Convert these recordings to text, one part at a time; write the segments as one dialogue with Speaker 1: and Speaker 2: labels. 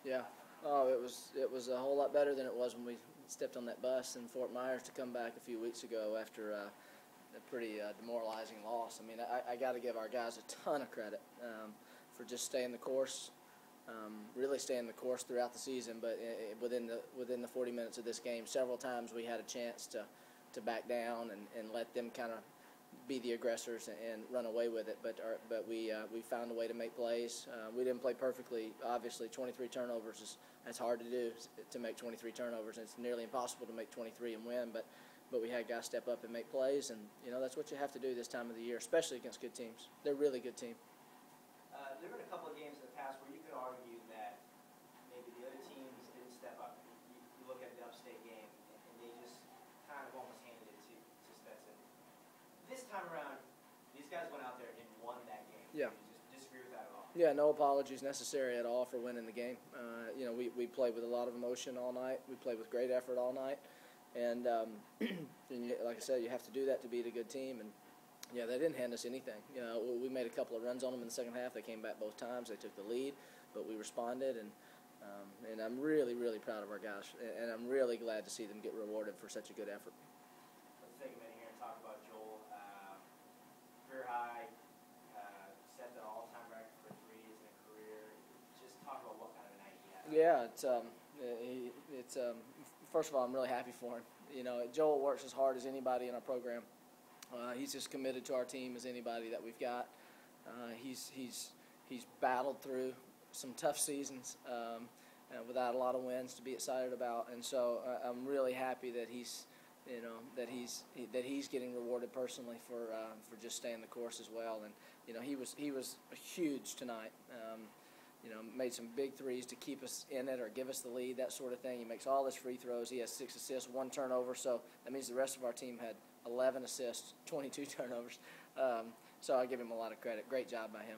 Speaker 1: Yeah. Oh, it was a whole lot better than it was when we stepped on that bus in Fort Myers to come back a few weeks ago after a pretty demoralizing loss. I mean, I got to give our guys a ton of credit for just staying the course, really staying the course throughout the season. But within the 40 minutes of this game, several times we had a chance to back down and let them kind of be the aggressors and run away with it, but we found a way to make plays. We didn't play perfectly. Obviously, 23 turnovers that's hard to do, to make 23 turnovers. It's nearly impossible to make 23 and win, but we had guys step up and make plays, and that's what you have to do this time of the year, especially against good teams. They're a really good team.
Speaker 2: There have been a couple of games in the past where you could argue that maybe the other teams didn't step up. You look at the Upstate game, and they just kind of almost handed it to Stetson. This time around, these guys went out there and won that game.
Speaker 1: Yeah.
Speaker 2: You just disagree with that at all?
Speaker 1: Yeah, no apologies necessary at all for winning the game. We played with a lot of emotion all night. We played with great effort all night. And, and like I said, you have to do that to beat a good team. And, yeah, they didn't hand us anything. We made a couple of runs on them in the second half. They came back both times. They took the lead, but we responded. And I'm really, really proud of our guys. And I'm really glad to see them get rewarded for such a good effort.
Speaker 2: Let's take a minute here and talk about Joel. Career high, set the all-time record for threes in a career. Just talk about what kind of a night he had. Yeah, first of all, I'm really happy for him. Joel works as hard as anybody in our program. He's as committed to our team as anybody that we've got. He's battled through some tough seasons without a lot of wins to be excited about, and so I'm really happy that he's getting rewarded personally for just staying the course as well. And he was huge tonight. Made some big threes to keep us in it or give us the lead, that sort of thing. He makes all his free throws. He has 6 assists, 1 turnover, so that means the rest of our team had 11 assists, 22 turnovers. So I give him a lot of credit. Great job by him.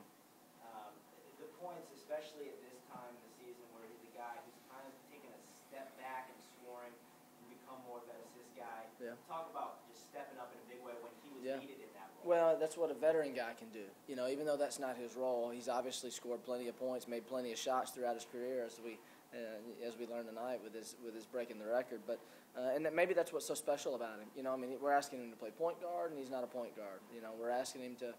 Speaker 2: The points, especially at this time in the season, where he's a guy who's kind of taken a step back and scoring and become more of that assist guy.
Speaker 1: Yeah.
Speaker 2: Talk about just stepping up in a big way when he was needed in that role.
Speaker 1: Well, that's what a veteran guy can do. Even though that's not his role, he's obviously scored plenty of points, made plenty of shots throughout his career, as we learned tonight with his breaking the record. But and maybe that's what's so special about him. We're asking him to play point guard, and he's not a point guard. We're asking him to,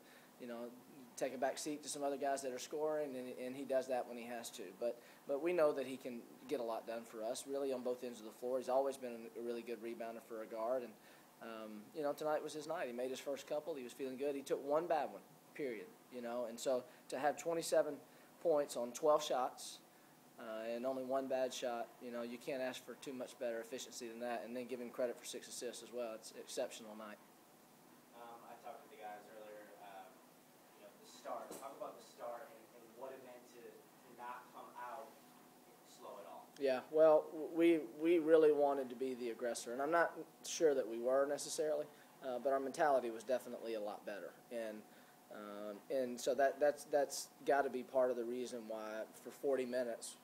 Speaker 1: take a back seat to some other guys that are scoring, and he does that when he has to. But we know that he can get a lot done for us, really, on both ends of the floor. He's always been a really good rebounder for a guard, and tonight was his night. He made his first couple. He was feeling good. He took one bad one, period. And so to have 27 points on 12 shots and only one bad shot, you can't ask for too much better efficiency than that. And then give him credit for 6 assists as well. It's an exceptional night.
Speaker 2: I talked to the guys earlier. The start. Talk about the start and what it meant to not come out slow at all.
Speaker 1: Yeah, well, we really wanted to be the aggressor, and I'm not sure that we were necessarily, but our mentality was definitely a lot better, and so that's got to be part of the reason why for 40 minutes,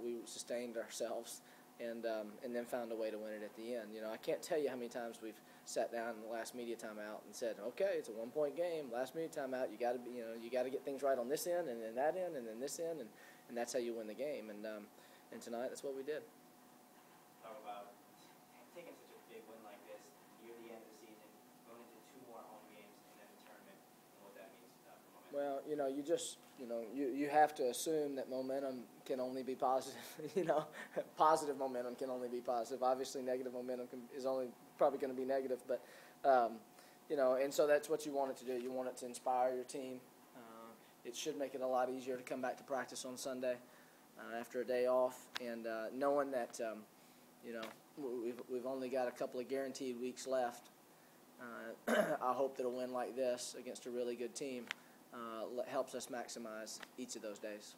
Speaker 1: we sustained ourselves, and then found a way to win it at the end. I can't tell you how many times we've sat down in the last media timeout and said, okay, it's a 1-point game, last media timeout, you got to get things right on this end, and then that end, and then this end, and that's how you win the game. And tonight, that's what we did.
Speaker 2: Talk about taking such a big win like this near the end of the season, going into 2 more home games and then the tournament, and what that means for momentum.
Speaker 1: Well, you have to assume that momentum can only be positive. Positive momentum can only be positive. Obviously, negative momentum is only probably going to be negative. But and so that's what you want it to do. You want it to inspire your team. It should make it a lot easier to come back to practice on Sunday after a day off, and knowing that we've only got a couple of guaranteed weeks left. I hope that a win like this against a really good team helps us maximize each of those days.